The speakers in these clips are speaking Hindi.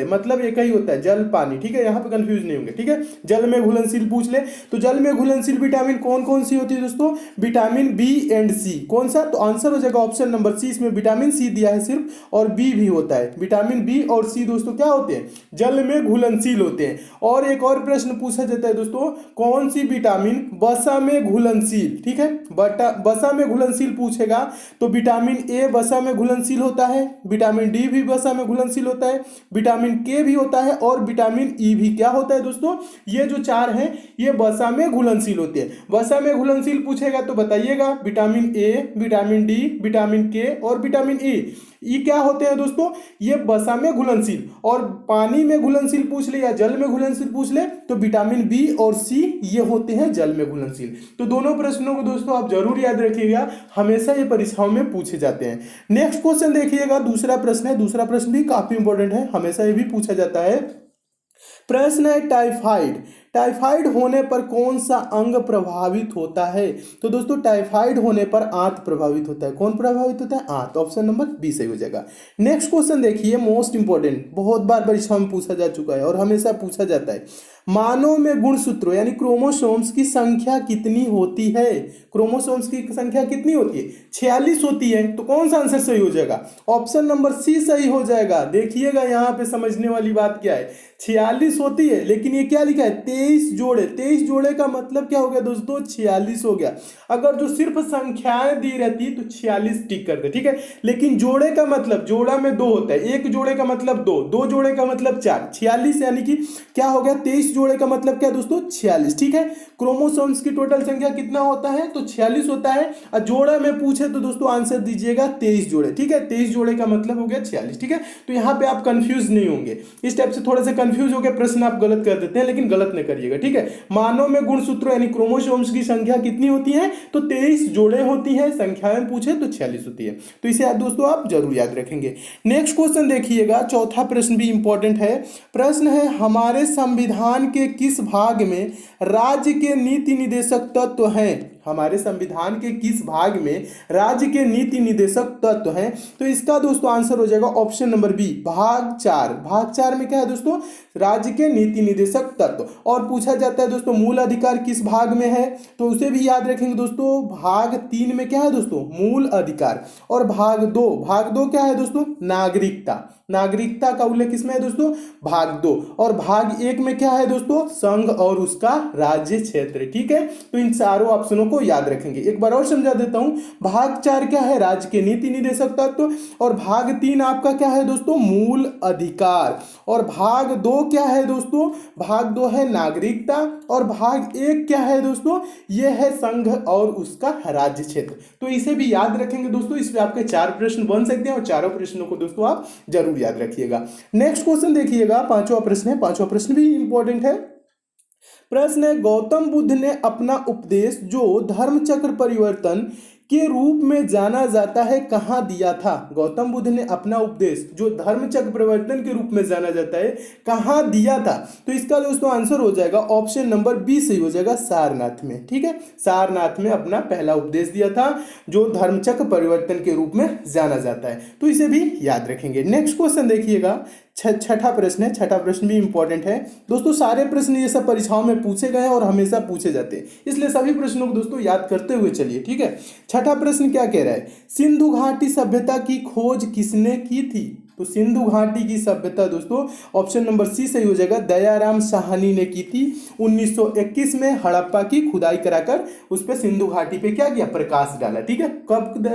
मतलब एक ही होता है, जल पानी, ठीक है, यहाँ पे कंफ्यूज नहीं होंगे, ठीक है। जल में घुलनशील पूछ ले तो जल में घुलनशील विटामिन कौन कौन सी होती है दोस्तों, विटामिन बी एंड सी। कौन सा, तो आंसर हो जाएगा ऑप्शन नंबर सी, इसमें विटामिन सी दिया है सिर्फ और बी भी होता है। विटामिन बी और सी दोस्तों क्या होते हैं, जल में घुलनशील होते हैं। और एक और प्रश्न पूछा जाता है दोस्तों, कौन सी विटामिन वसा में घुलनशील, ठीक है, वसा में घुलनशील पूछेगा तो विटामिन ए वसा में घुलनशील होता है, विटामिन डी भी वसा में घुलनशील होता है, विटामिन के भी होता है और विटामिन ई भी क्या होता है दोस्तों, ये जो चार हैं ये वसा में घुलनशील होते हैं। वसा में घुलनशील पूछेगा तो बताइएगा vitamin A, vitamin D, vitamin के और विटामिन ई, ये क्या होते हैं दोस्तों, ये वसा में घुलनशील। और पानी में घुलनशील पूछ ले या जल में घुलनशील पूछ ले तो विटामिन बी और सी ये होते हैं जल में घुलनशील। तो दोनों प्रश्नों को दोस्तों आप जरूर याद रखिएगा, हमेशा ये परीक्षाओं में पूछे जाते हैं। नेक्स्ट क्वेश्चन देखिएगा, दूसरा प्रश्न है, दूसरा प्रश्न भी काफी इंपॉर्टेंट है, हमेशा ये भी पूछा जाता है। प्रश्न है टाइफाइड, टाइफाइड होने पर कौन सा अंग प्रभावित होता है। तो दोस्तों टाइफाइड होने पर आंत प्रभावित होता है। कौन प्रभावित होता है, आंत। ऑप्शन नंबर बी सही हो जाएगा। नेक्स्ट क्वेश्चन देखिए, मोस्ट इंपॉर्टेंट, बहुत बार परीक्षाओं में पूछा जा चुका है और हमेशा पूछा जाता है। मानव में गुणसूत्रों यानी क्रोमोसोम्स की संख्या कितनी होती है। क्रोमोसोम्स की संख्या कितनी होती है, 46 होती है। तो कौन सा आंसर सही हो जाएगा, ऑप्शन नंबर सी सही हो जाएगा। देखिएगा यहाँ पे समझने वाली बात क्या है, 46 होती है लेकिन ये क्या लिखा है 23 जोड़े। 23 जोड़े का मतलब क्या हो गया दोस्तों, 46 हो गया। अगर जो सिर्फ संख्याएं दी रहती तो 46 टिक करते, ठीक है। लेकिन जोड़े का मतलब, जोड़ा में दो होता है, एक जोड़े का मतलब दो, दो जोड़े का मतलब चार, 46 यानी कि क्या हो गया 23 जोड़े का मतलब क्या दोस्तों 46, ठीक है। क्रोमोसोम्स की टोटल संख्या कितना होता है तो 46 होता है। और जोड़ा में पूछे तो दोस्तों आंसर दीजिएगा 23 जोड़े, ठीक है। 23 जोड़े का मतलब हो गया 46, ठीक है। तो यहाँ पे आप कंफ्यूज नहीं होंगे, इस टाइप से थोड़े से कंफ्यूज होकर प्रश्न आप गलत कर देते हैं, लेकिन गलत नहीं करिएगा, ठीक है। मानव में गुणसूत्रों यानी क्रोमोसोम्स की संख्या कितनी होती है तो 23 जोड़े होती है, संख्याएं पूछे तो 46 होती है। तो इसे आप दोस्तों आप जरूर याद रखेंगे। नेक्स्ट क्वेश्चन देखिएगा, चौथा प्रश्न भी इंपॉर्टेंट है। प्रश्न है, हमारे संविधान के किस भाग में राज्य के नीति निदेशक तत्व हैं। हमारे संविधान के किस भाग में राज्य के नीति निदेशक तत्व हैं। तो इसका दोस्तों आंसर हो जाएगा ऑप्शन नंबर बी, भाग 4। भाग 4 में क्या है दोस्तों, राज्य के नीति निदेशक तत्व। और पूछा जाता है दोस्तों मूल अधिकार किस भाग में है, तो उसे भी याद रखेंगे दोस्तों। भाग 3 में क्या है दोस्तों, मूल अधिकार। और भाग 2, भाग 2 क्या है दोस्तों, नागरिकता। नागरिकता का उल्लेख किसमें है दोस्तों, भाग 2। और भाग 1 में क्या है दोस्तों, संघ और उसका राज्य क्षेत्र, ठीक है। तो इन चारों ऑप्शनों को याद रखेंगे। एक बार और समझा देता हूं, भाग 4 क्या है, राज्य के नीति निदेशक तत्व। और भाग 3 आपका क्या है दोस्तों, मूल अधिकार। और भाग 2 क्या है दोस्तों, भाग 2 है नागरिकता। और भाग 1 क्या है दोस्तों, यह है संघ और उसका राज्य क्षेत्र। तो इसे भी याद रखेंगे दोस्तों, इसमें आपके 4 प्रश्न बन सकते हैं और चारों प्रश्नों को दोस्तों आप जरूर याद रखिएगा। नेक्स्ट क्वेश्चन देखिएगा, पांचवा प्रश्न है, पांचवा प्रश्न भी इंपॉर्टेंट है। प्रश्न है, गौतम बुद्ध ने अपना उपदेश जो धर्म चक्र परिवर्तन के रूप में जाना जाता है कहां दिया था। गौतम बुद्ध ने अपना उपदेश जो धर्म चक्र परिवर्तन के रूप में जाना जाता है कहां दिया था। तो इसका दोस्तों आंसर हो जाएगा ऑप्शन नंबर बी सही हो जाएगा, सारनाथ में, ठीक है। सारनाथ में अपना पहला उपदेश दिया था जो धर्म चक्र परिवर्तन के रूप में जाना जाता है। तो इसे भी याद रखेंगे। नेक्स्ट क्वेश्चन देखिएगा, छठा प्रश्न है। छठा प्रश्न भी इंपॉर्टेंट है दोस्तों, सारे प्रश्न ये सब परीक्षाओं में पूछे गए हैं और हमेशा पूछे जाते हैं, इसलिए सभी प्रश्नों को दोस्तों याद करते हुए चलिए, ठीक है। छठा प्रश्न क्या कह रहा है, सिंधु घाटी सभ्यता की खोज किसने की थी। तो सिंधु घाटी की सभ्यता दोस्तों ऑप्शन नंबर सी सही हो जाएगा, दयाराम साहनी ने की थी। 1921 में हड़प्पा की खुदाई कराकर उस पर सिंधु घाटी पे क्या किया, प्रकाश डाला, ठीक है। कब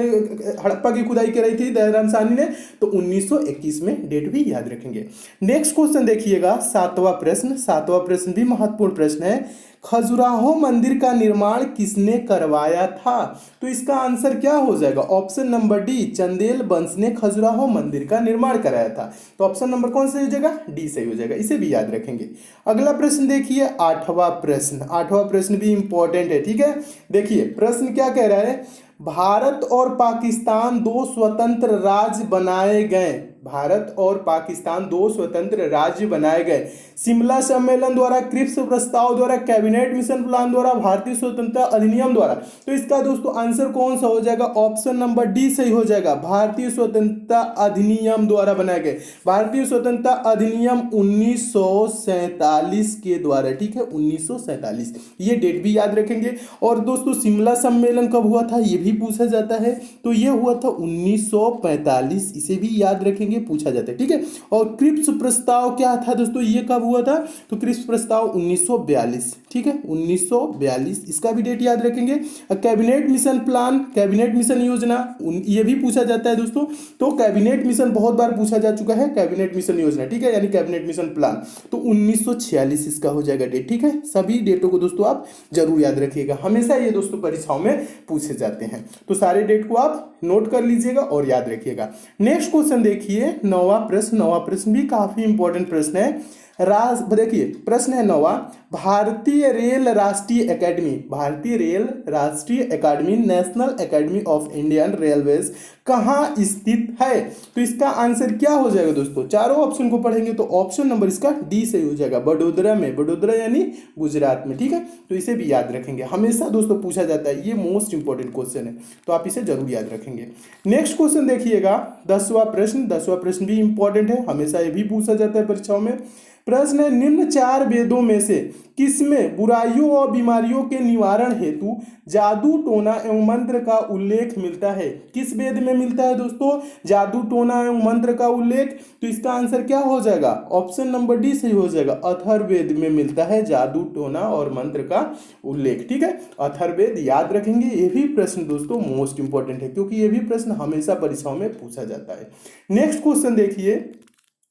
हड़प्पा की खुदाई कराई थी दयाराम साहनी ने, तो 1921 में, डेट भी याद रखेंगे। नेक्स्ट क्वेश्चन देखिएगा, सातवां प्रश्न। सातवां प्रश्न भी महत्वपूर्ण प्रश्न है, खजुराहो मंदिर का निर्माण किसने करवाया था। तो इसका आंसर क्या हो जाएगा, ऑप्शन नंबर डी, चंदेल वंश ने खजुराहो मंदिर का निर्माण कराया था। तो ऑप्शन नंबर कौन सही हो जाएगा, डी सही हो जाएगा, इसे भी याद रखेंगे। अगला प्रश्न देखिए, आठवां प्रश्न। आठवां प्रश्न भी इंपॉर्टेंट है, ठीक है। देखिए प्रश्न क्या कह रहा है, भारत और पाकिस्तान दो स्वतंत्र राज्य बनाए गए। भारत और पाकिस्तान दो स्वतंत्र राज्य बनाए गए। शिमला सम्मेलन द्वारा, क्रिप्स प्रस्ताव द्वारा, कैबिनेट मिशन प्लान द्वारा, भारतीय स्वतंत्रता अधिनियम द्वारा। तो इसका दोस्तों आंसर कौन सा हो जाएगा? ऑप्शन नंबर डी सही हो जाएगा। भारतीय स्वतंत्रता अधिनियम द्वारा बनाए गए। भारतीय स्वतंत्रता अधिनियम 1947 के द्वारा, ठीक है, 1947। ये डेट भी याद रखेंगे। और दोस्तों शिमला सम्मेलन कब हुआ था ये भी पूछा जाता है, तो ये हुआ था 1945, इसे भी याद रखेंगे, पूछा जाता है, ठीक है। और क्रिप्स प्रस्ताव क्या था दोस्तों, ये कब हुआ था? तो क्रिप्स प्रस्ताव 1942, ठीक है, 1942, इसका भी डेट याद रखेंगे। Cabinet mission plan, cabinet mission योजना, ये भी पूछा जाता है दोस्तों। तो कैबिनेट मिशन बहुत बार पूछा जा चुका है, कैबिनेट मिशन योजना, ठीक है, यानी कैबिनेट मिशन प्लान, तो 1946 इसका हो जाएगा डेट, ठीक है। सभी डेटों को दोस्तों आप जरूर याद रखिएगा, हमेशा ये दोस्तों परीक्षाओं में पूछे जाते हैं, तो सारे डेट को आप नोट कर लीजिएगा और याद रखिएगा। नेक्स्ट क्वेश्चन देखिए, नौवां प्रश्न। नौवां प्रश्न भी काफी इंपॉर्टेंट प्रश्न है। देखिए प्रश्न है नौवां, भारतीय रेल राष्ट्रीय एकेडमी, भारतीय रेल राष्ट्रीय academy, national academy of Indian railways कहाँ स्थित है? तो इसका आंसर क्या हो जाएगा दोस्तों? चारों ऑप्शन को पढ़ेंगे तो ऑप्शन नंबर इसका डी सही हो जाएगा, बड़ोदरा में, बड़ोदरा यानी गुजरात में, ठीक है। तो इसे भी याद रखेंगे, हमेशा दोस्तों पूछा जाता है, ये मोस्ट इंपॉर्टेंट क्वेश्चन है, तो आप इसे जरूर याद रखेंगे। नेक्स्ट क्वेश्चन देखिएगा, 10वां प्रश्न। 10वां प्रश्न भी इंपॉर्टेंट है, हमेशा ये भी पूछा जाता है परीक्षाओं में। प्रश्न है, निम्न चार वेदों में से किसमें बुराइयों और बीमारियों के निवारण हेतु जादू टोना एवं मंत्र का उल्लेख मिलता है? किस वेद में मिलता है दोस्तों जादू टोना एवं मंत्र का उल्लेख? तो इसका आंसर क्या हो जाएगा? ऑप्शन नंबर डी सही हो जाएगा, अथर्ववेद में मिलता है जादू टोना और मंत्र का उल्लेख, ठीक है। अथर्ववेद याद रखेंगे, ये भी प्रश्न दोस्तों मोस्ट इंपॉर्टेंट है, क्योंकि ये भी प्रश्न हमेशा परीक्षाओं में पूछा जाता है। नेक्स्ट क्वेश्चन देखिए,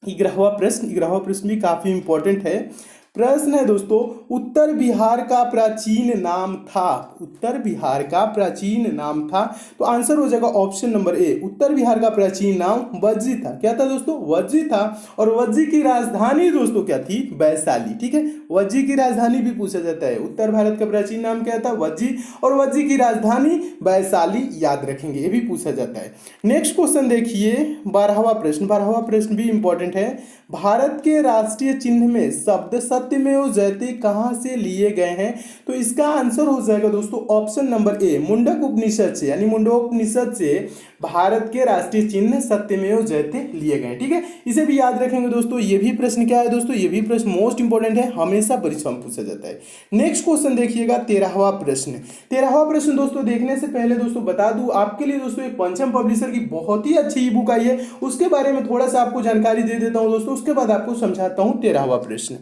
11वां प्रश्न। 11वां प्रश्न भी काफी इंपॉर्टेंट है। प्रश्न है दोस्तों, उत्तर बिहार का प्राचीन नाम था, उत्तर बिहार का प्राचीन नाम था। तो आंसर हो जाएगा ऑप्शन नंबर ए, उत्तर बिहार का प्राचीन नाम वज्जी था। क्या था दोस्तों? वज्जी था। और वज्जी की राजधानी दोस्तों क्या थी? वैशाली, ठीक है। वज्जी की राजधानी भी पूछा जाता है, उत्तर भारत का प्राचीन नाम क्या था? वज्जी, और वज्जी की राजधानी वैशाली, याद रखेंगे, ये भी पूछा जाता है। नेक्स्ट क्वेश्चन देखिए, 12वां प्रश्न। 12वां प्रश्न भी इंपॉर्टेंट है। भारत के राष्ट्रीय चिन्ह में शब्द सत्यमेव जयते कहाँ से लिए गए हैं? तो इसका आंसर हो जाएगा दोस्तों ऑप्शन नंबर ए, मुंडक उपनिषद से, यानी मुंडकोपनिषद से भारत के राष्ट्रीय चिन्ह सत्यमेव जयते लिए गए, ठीक है। इसे भी याद रखेंगे दोस्तों। ये भी प्रश्न क्या है दोस्तों? ये भी प्रश्न मोस्ट इंपॉर्टेंट है, हमेशा परीक्षा में पूछा जाता है। नेक्स्ट क्वेश्चन देखिएगा, 13वां प्रश्न। 13वां प्रश्न दोस्तों देखने से पहले दोस्तों बता दूं आपके लिए दोस्तों, एक पंचम पब्लिशर की बहुत ही अच्छी ई बुक आई है, उसके बारे में थोड़ा सा आपको जानकारी दे देता हूं दोस्तों, उसके बाद आपको समझाता हूं 13वां प्रश्न।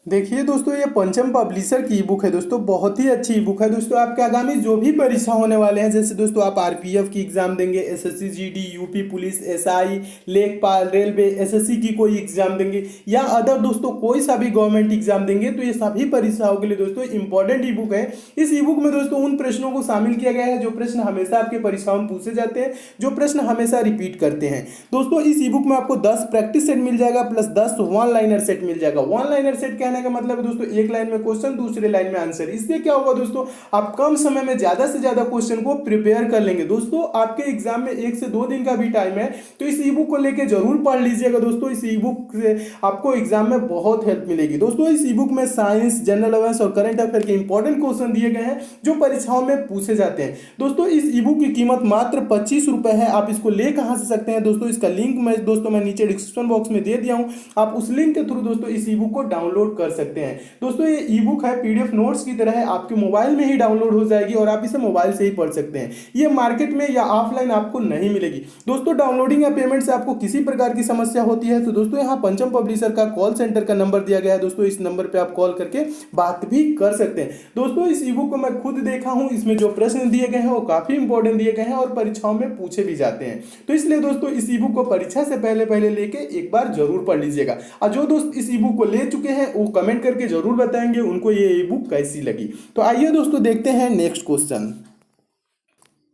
देखिए दोस्तों, ये पंचम पब्लिशर की ई बुक है दोस्तों, बहुत ही अच्छी ई बुक है दोस्तों। आपके आगामी जो भी परीक्षा होने वाले हैं, जैसे दोस्तों आप आरपीएफ की एग्जाम देंगे, SSC GD, UP police, SI, लेखपाल, रेलवे, एसएससी की कोई एग्जाम देंगे, या अदर दोस्तों कोई सा भी गवर्नमेंट एग्जाम देंगे, तो ये सभी परीक्षाओं के लिए दोस्तों इंपॉर्टेंट ई बुक है। इस ई बुक में दोस्तों उन प्रश्नों को शामिल किया गया है जो प्रश्न हमेशा आपके परीक्षाओं में पूछे जाते हैं, जो प्रश्न हमेशा रिपीट करते हैं दोस्तों। इस ई बुक में आपको 10 प्रैक्टिस सेट मिल जाएगा, प्लस 10 वन लाइनर सेट मिल जाएगा। वन लाइनर सेट कहने का मतलब है दोस्तों, एक लाइन में क्वेश्चन, दूसरे लाइन में आंसर। इससे क्या होगा दोस्तों, आप कम समय में ज्यादा से ज्यादा क्वेश्चन को प्रिपेयर कर लेंगे। दोस्तों आपके एग्जाम में 1 से 2 दिन का भी टाइम है, तो इस ई बुक को लेकर जरूर पढ़ लीजिएगा दोस्तों। इस ई बुक से आपको एग्जाम में बहुत हेल्प मिलेगी दोस्तों। इस ई बुक में साइंस, जनरल अवेयरनेस और करंट अफेयर के इंपॉर्टेंट क्वेश्चन दिए गए हैं, जो परीक्षाओं में पूछे जाते हैं दोस्तों। इस ई बुक की कीमत मात्र 25 रुपए है। आप इसको ले कहां से सकते हैं दोस्तों? इसका लिंक मैं दोस्तों नीचे डिस्क्रिप्शन बॉक्स में दे दिया हूं, आप उस लिंक के थ्रू दोस्तों इस ई बुक को डाउनलोड कर सकते हैं दोस्तों। ये ई बुक है पीडीएफ नोट्स की तरह है, आपके मोबाइल में ही डाउनलोड हो जाएगी और आप इसे मोबाइल से ही पढ़ सकते हैं। ये मार्केट में या ऑफलाइन आपको नहीं मिलेगी दोस्तों। डाउनलोडिंग या पेमेंट से आपको किसी प्रकार की समस्या होती है तो दोस्तों यहाँ पंचम पब्लिशर का कॉल सेंटर का नंबर दिया गया है दोस्तों, इस नंबर पे आप कॉल करके बात भी कर सकते हैं दोस्तों। इस ई बुक को मैं खुद देखा हूं, इसमें जो प्रश्न दिए गए हैं वो काफी इंपॉर्टेंट दिए गए हैं और परीक्षाओं में पूछे भी जाते हैं। तो इसलिए दोस्तों इस ई बुक को परीक्षा से पहले लेके एक बार जरूर पढ़ लीजिएगा। और जो दोस्त इस ई बुक को ले चुके हैं वो कमेंट करके जरूर बताएंगे उनको ये ई बुक कैसी लगी। तो आइए दोस्तों देखते हैं नेक्स्ट क्वेश्चन।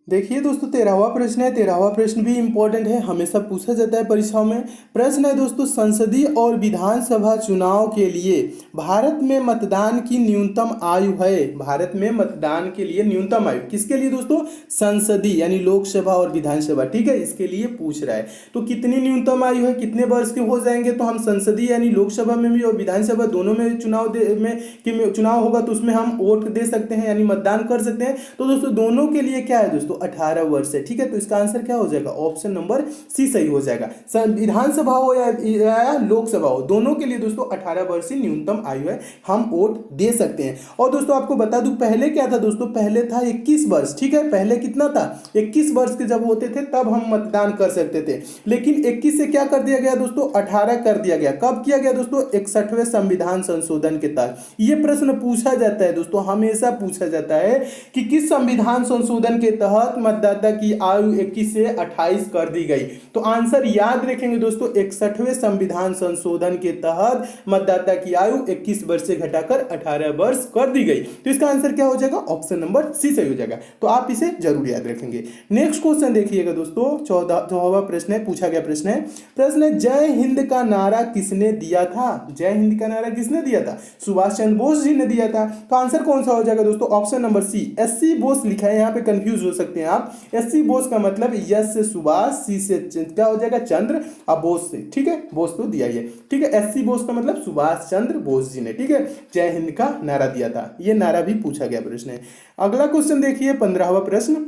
देखिए दोस्तों, 13वां प्रश्न है। 13वां प्रश्न भी इंपॉर्टेंट है, हमेशा पूछा जाता है परीक्षाओं में। प्रश्न है दोस्तों, संसदीय और विधानसभा चुनाव के लिए भारत में मतदान की न्यूनतम आयु है। भारत में मतदान के लिए न्यूनतम आयु किसके लिए दोस्तों? संसदीय यानी लोकसभा और विधानसभा, ठीक है, इसके लिए पूछ रहा है। तो कितनी न्यूनतम आयु है, कितने वर्ष के हो जाएंगे? तो हम संसदीय यानी लोकसभा में भी और विधानसभा दोनों में चुनाव होगा तो उसमें हम वोट दे सकते हैं यानी मतदान कर सकते हैं। तो दोस्तों दोनों के लिए क्या है दोस्तों? 18 वर्ष है, ठीक है। तो इसका आंसर क्या हो जाएगा? ऑप्शन नंबर सी सही हो जाएगा। विधानसभा हो या लोकसभा हो, दोनों के लिए दोस्तों 18 वर्ष ही न्यूनतम आयु है, हम वोट दे सकते हैं। और दोस्तों आपको बता दूं पहले क्या था दोस्तों? पहले था 21 वर्ष, ठीक है। पहले कितना था? 21 वर्ष के जब होते थे तब हम मतदान कर सकते थे, लेकिन 21 से क्या कर दिया गया दोस्तों? 18 कर दिया गया। कब किया गया दोस्तों? 61वें संविधान संशोधन के तहत। यह प्रश्न पूछा जाता है दोस्तों, हमेशा पूछा जाता है कि किस संविधान संशोधन के तहत मतदाता की आयु 21 से 28 कर दी गई। तो आंसर याद रखेंगे दोस्तों, 61वें संविधान संशोधन के तहत मतदाता की आयु 21 वर्ष से घटाकर 18 वर्ष कर दी गई। तो इसका आंसर क्या हो जाएगा? ऑप्शन नंबर सी सही हो जाएगा। तो आप इसे जरूर याद रखेंगे। नेक्स्ट क्वेश्चन देखिएगा दोस्तों, 14वां प्रश्न है, पूछा गया प्रश्न है जय हिंद का नारा किसने दिया था? जय हिंद का नारा किसने दिया था? सुभाष चंद्र बोस जी ने दिया था। तो आंसर कौन सा हो जाएगा दोस्तों? Option number C, SC Bose लिखा है, यहाँ पे कंफ्यूज हो सकते हैं आप। एससी बोस का मतलब यस से सुभाष, सी से क्या हो जाएगा? चंद्र, अब बोस से, ठीक है, बोस तो दिया ही है, ठीक है। एससी बोस का मतलब सुभाष चंद्र बोस जी ने, ठीक है, जय हिंद का नारा दिया था। ये नारा भी पूछा गया प्रश्न है। अगला क्वेश्चन देखिए, 15वां प्रश्न।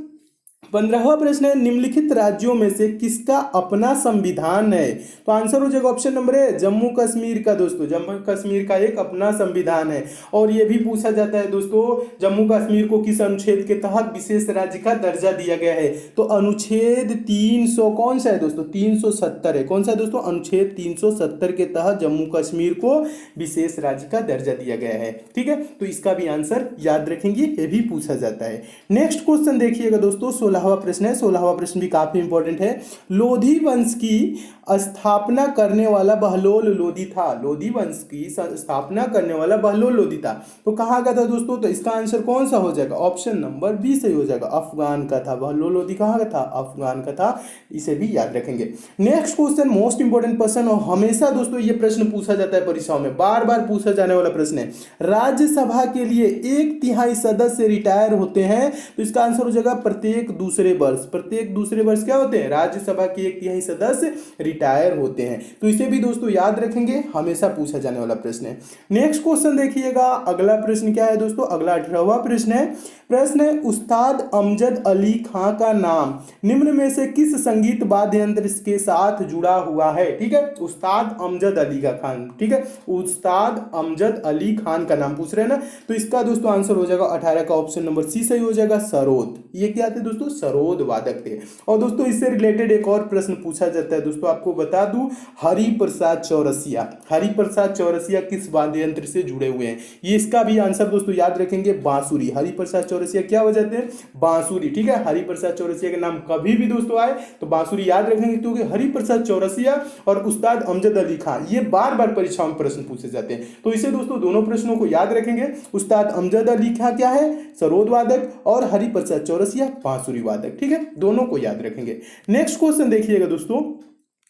15वां प्रश्न है, निम्नलिखित राज्यों में से किसका अपना संविधान है? तो आंसर हो जाएगा option number A, Jammu Kashmir का। दोस्तों जम्मू कश्मीर का एक अपना संविधान है। और यह भी पूछा जाता है दोस्तों, जम्मू कश्मीर को किस अनुच्छेद के तहत विशेष राज्य का दर्जा दिया गया है? तो अनुच्छेद 300 कौन सा है दोस्तों? 370 है। कौन सा है दोस्तों? अनुच्छेद 370 के तहत जम्मू कश्मीर को विशेष राज्य का दर्जा दिया गया है, ठीक है। तो इसका भी आंसर याद रखेंगे, यह भी पूछा जाता है। नेक्स्ट क्वेश्चन देखिएगा दोस्तों, 16वां प्रश्न है। 16वां प्रश्न भी काफी इंपॉर्टेंट है। लोधी वंश की स्थापना करने वाला बहलोल लोधी था। लोधी वंश की स्थापना करने वाला बहलोल लोधी था। तो कहाँ का था दोस्तों? तो इसका आंसर कौन सा हो जाएगा? ऑप्शन नंबर बी सही हो जाएगा, अफगान का था। बहलोल लोधी कहाँ का था? अफगान का था। इसे भी याद रखेंगे। नेक्स्ट क्वेश्चन मोस्ट इंपॉर्टेंट प्रश्न, और हमेशा दोस्तों ये प्रश्न पूछा जाता है परीक्षाओं में, बार बार पूछा जाने वाला प्रश्न है। राज्यसभा के लिए 1/3 सदस्य रिटायर होते हैं। तो इसका आंसर हो जाएगा प्रत्येक दूसरे वर्ष। प्रत्येक दूसरे वर्ष क्या होते हैं? राज्यसभा के 1/3 सदस्य रिटायर होते हैं। तो इसे भी दोस्तों याद रखेंगे, हमेशा पूछा जाने वाला प्रश्न है। नेक्स्ट क्वेश्चन देखिएगा, अगला प्रश्न क्या है दोस्तों? अगला 18वां प्रश्न है। प्रश्न है, उस्ताद अमजद अली खां का नाम निम्न में से किस संगीत वाद्य यंत्र के साथ जुड़ा हुआ है? ठीक है, उस्ताद अमजद अली का खान, ठीक है, उस्ताद अमजद अली खान का नाम पूछ रहे हैं ना। तो इसका दोस्तों आंसर हो जाएगा 18 का ऑप्शन नंबर सी सही हो जाएगा, सरोद। ये क्या थे दोस्तों? सरोद वादक थे। और दोस्तों इससे रिलेटेड एक और प्रश्न पूछा जाता है दोस्तों, आपको बता दूं, हरिप्रसाद चौरसिया। हरिप्रसाद चौरसिया किस वाद्य यंत्र से जुड़े हुए हैं? ये इसका भी आंसर दोस्तों याद रखेंगे, बांसुरी। हरिप्रसाद चौरसिया क्या बजाते हैं? बांसुरी, ठीक है। हरिप्रसाद चौरसिया के नाम कभी भी दोस्तों आए तो बांसुरी याद रखेंगे, क्योंकि हरिप्रसाद चौरसिया और उस्ताद अमजद अली खान ये बार बार परीक्षाओं में प्रश्न पूछे जाते हैं। तो इसे दोस्तों दोनों प्रश्नों को याद रखेंगे। उस्ताद अमजद अली खान क्या है? सरोद वादक, और हरिप्रसाद चौरसिया बांसुरी वादक, ठीक है, दोनों को याद रखेंगे। नेक्स्ट क्वेश्चन देखिएगा दोस्तों,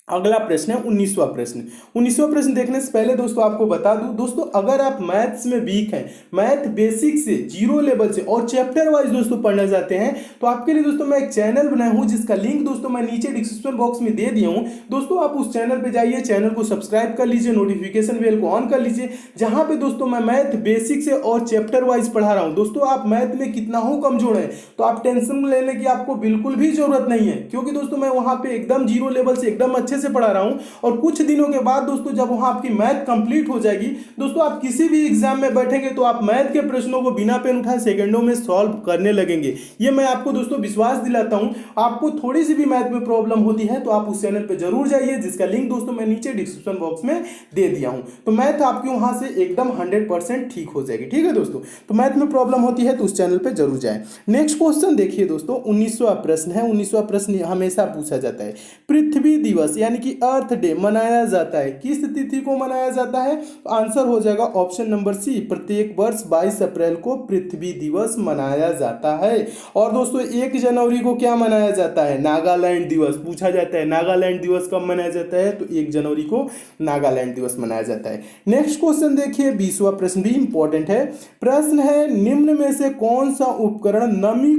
अगला प्रश्न है 19वां प्रश्न। 19वां प्रश्न देखने से पहले दोस्तों आपको बता दूं दोस्तों, अगर आप मैथ्स में वीक हैं, मैथ बेसिक से, जीरो लेवल से और चैप्टर वाइज दोस्तों पढ़ना चाहते हैं, तो आपके लिए दोस्तों मैं एक चैनल बनाया हूं जिसका लिंक दोस्तों मैं नीचे डिस्क्रिप्शन बॉक्स में दे दिया हूं। दोस्तों आप उस चैनल पर जाइए, चैनल को सब्सक्राइब कर लीजिए, नोटिफिकेशन बेल को ऑन कर लीजिए, जहां पे दोस्तों मैं मैथ बेसिक से और चैप्टर वाइज पढ़ा रहा हूं। दोस्तों आप मैथ में कितना हो कमजोर है तो आप टेंशन लेने की आपको बिल्कुल भी जरूरत नहीं है, क्योंकि दोस्तों मैं वहां पे एकदम जीरो लेवल से एकदम अच्छे से पढ़ा रहा हूं। और कुछ दिनों के बाद दोस्तों जब वहां आपकी मैथ कंप्लीट हो जाएगी दोस्तों, आप किसी भी एग्जाम में बैठेंगे तो आप मैथ के प्रश्नों को बिना पेन उठाए सेकंडों में सॉल्व करने लगेंगे। ये मैं आपको दोस्तों विश्वास दिलाता हूं। आपको थोड़ी सी भी मैथ में प्रॉब्लम होती है तो आप उस चैनल पे जरूर जाइए, जिसका लिंक दोस्तों मैं नीचे डिस्क्रिप्शन बॉक्स में दे दिया हूं। तो मैथ आपकी वहां से एकदम 100% ठीक हो जाएगी, ठीक है दोस्तों। तो मैथ में प्रॉब्लम होती है तो उस चैनल पे जरूर जाएं। नेक्स्ट क्वेश्चन देखिए दोस्तों, 19वां प्रश्न है। 19वां प्रश्न हमेशा पूछा जाता है, पृथ्वी दिवस यानी कि अर्थ डे मनाया जाता है? किस तिथि को मनाया जाता है? तो आंसर हो जाएगा ऑप्शन नंबर सी, प्रत्येक वर्ष 22 अप्रैल को पृथ्वी दिवस मनाया जाता है। और दोस्तों 1 जनवरी को क्या मनाया जाता है? नागालैंड दिवस। पूछा जाता है नागालैंड दिवस कब मनाया जाता है? तो 1 जनवरी को नागालैंड दिवस मनाया जाता है। नेक्स्ट क्वेश्चन देखिए, 20वां प्रश्न भी इंपॉर्टेंट है। प्रश्न है, निम्न में से कौन सा उपकरण नमी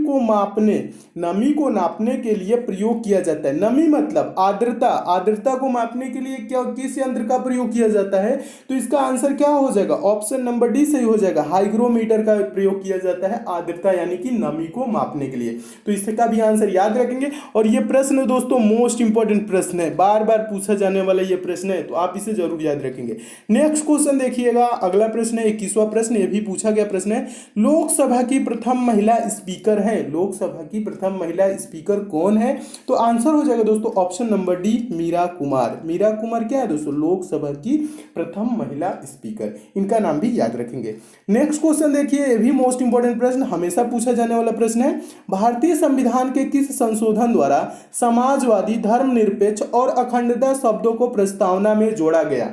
को नापने के लिए प्रयोग किया जाता है? नमी मतलब आर्द्रता को मापने के लिए क्या किस यंत्र का प्रयोग किया जाता है? तो इसका आंसर क्या हो जाएगा? ऑप्शन नंबर डी सही हो जाएगा, हाइग्रोमीटर का प्रयोग किया जाता है आर्द्रता यानी कि नमी को मापने के लिए। तो इसका भी आंसर याद रखेंगे। और ये प्रश्न दोस्तों मोस्ट इंपॉर्टेंट प्रश्न है, बार बार पूछा जाने वाला ये प्रश्न है, तो आप इसे जरूर याद रखेंगे। नेक्स्ट क्वेश्चन देखिएगा, अगला प्रश्न है 21वां प्रश्न, ये भी पूछा गया प्रश्न है। लोकसभा की प्रथम महिला स्पीकर है, लोकसभा की प्रथम महिला स्पीकर कौन है? तो आंसर हो जाएगा दोस्तों option number D, Meera Kumar. Meera Kumar क्या है दोस्तों? लोकसभा की प्रथम महिला स्पीकर, इनका नाम भी याद रखेंगे। नेक्स्ट क्वेश्चन देखिए, ये भी मोस्ट इंपॉर्टेंट प्रश्न, हमेशा पूछा जाने वाला प्रश्न है। भारतीय संविधान के किस संशोधन द्वारा समाजवादी, धर्मनिरपेक्ष और अखंडता शब्दों को प्रस्तावना में जोड़ा गया?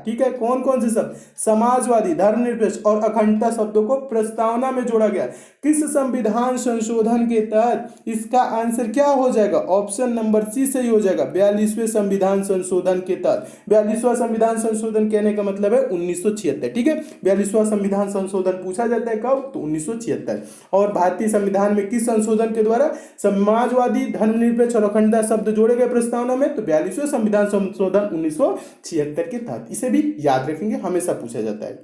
ठीक है, कौन कौन से शब्द? समाजवादी, धर्मनिरपेक्ष और अखंडता शब्दों को प्रस्तावना में जोड़ा गया। किस संविधान संशोधन के तहत? इसका आंसर क्या हो जाएगा? ऑप्शन नंबर सी सही हो जाएगा, 42वें संविधान संशोधन के तहत। 42वां संविधान संशोधन कहने का मतलब है 1976। ठीक है, 42वां संविधान संशोधन पूछा जाता है कब? तो 1976। और भारतीय संविधान में किस संशोधन के द्वारा समाजवादी, धर्मनिरपेक्ष और अखंडता शब्द जोड़े गए प्रस्तावना में? तो 42वें संविधान संशोधन 1976 के तहत। इसे भी याद रखेंगे, हमेशा पूछा जाता है।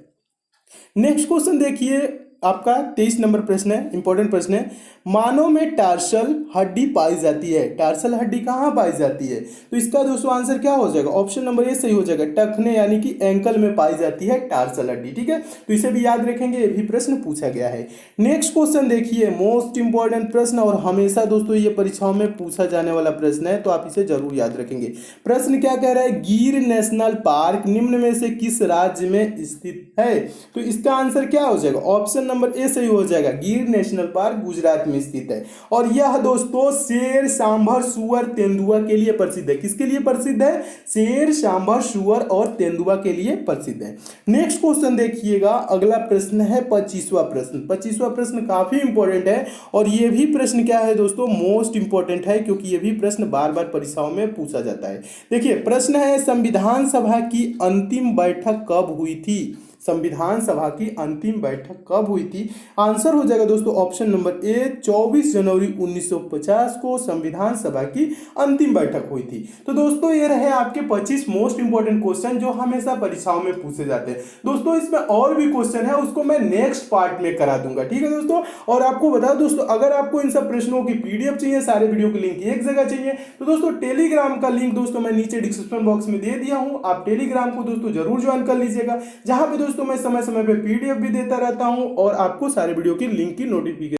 नेक्स्ट क्वेश्चन देखिए, आपका 23 नंबर प्रश्न है, इंपॉर्टेंट प्रश्न है। मानव में टार्सल हड्डी पाई जाती है, टार्सल हड्डी कहाँ पाई जाती है? तो इसका दोस्तों आंसर क्या हो जाएगा? ऑप्शन नंबर ए सही हो जाएगा, टखने यानी कि एंकल में पाई जाती है टार्सल हड्डी। ठीक है, तो इसे भी याद रखेंगे, ये भी प्रश्न पूछा गया है। नेक्स्ट क्वेश्चन देखिए, मोस्ट इंपॉर्टेंट प्रश्न और हमेशा दोस्तों ये परीक्षाओं में पूछा जाने वाला प्रश्न है, तो आप इसे जरूर याद रखेंगे। प्रश्न क्या कह रहा है? गिर नेशनल पार्क निम्न में से किस राज्य में स्थित है? तो इसका आंसर क्या हो जाएगा? ऑप्शन नंबर ए सही हो जाएगा, गिर नेशनल पार्क गुजरात में स्थित है। और यह दोस्तों शेर, सांभर, सुअर, तेंदुआ के लिए प्रसिद्ध है। किसके लिए प्रसिद्ध है? शेर, सांभर, सुअर और तेंदुआ के लिए प्रसिद्ध है। नेक्स्ट क्वेश्चन देखिएगा, अगला प्रश्न है 25वां प्रश्न। 25वां प्रश्न काफी इंपॉर्टेंट है और यह भी प्रश्न क्या है दोस्तों? मोस्ट इंपॉर्टेंट है, क्योंकि यह भी प्रश्न बार बार परीक्षाओं में पूछा जाता है। देखिए प्रश्न है, संविधान सभा की अंतिम बैठक कब हुई थी? संविधान सभा की अंतिम बैठक कब हुई थी? आंसर हो जाएगा दोस्तों ऑप्शन नंबर ए, 24 जनवरी 1950 को संविधान सभा की अंतिम बैठक हुई थी। तो दोस्तों ये रहे आपके 25 मोस्ट इंपॉर्टेंट क्वेश्चन जो हमेशा परीक्षाओं में पूछे जाते हैं। दोस्तों इसमें और भी क्वेश्चन है, उसको मैं नेक्स्ट पार्ट में करा दूंगा। ठीक है दोस्तों, और आपको बता दोस्तों, अगर आपको इन सब प्रश्नों की पीडीएफ चाहिए, सारे वीडियो की लिंक एक जगह चाहिए, तो दोस्तों टेलीग्राम का लिंक दोस्तों मैं नीचे डिस्क्रिप्शन बॉक्स में दे दिया हूं। आप टेलीग्राम को दोस्तों जरूर ज्वाइन कर लीजिएगा, जहां पे दोस्तों मैं समय समय पे पीडीएफ भी देता रहता हूं और आपको सारे वीडियो की लिंक की नोटिफिकेशन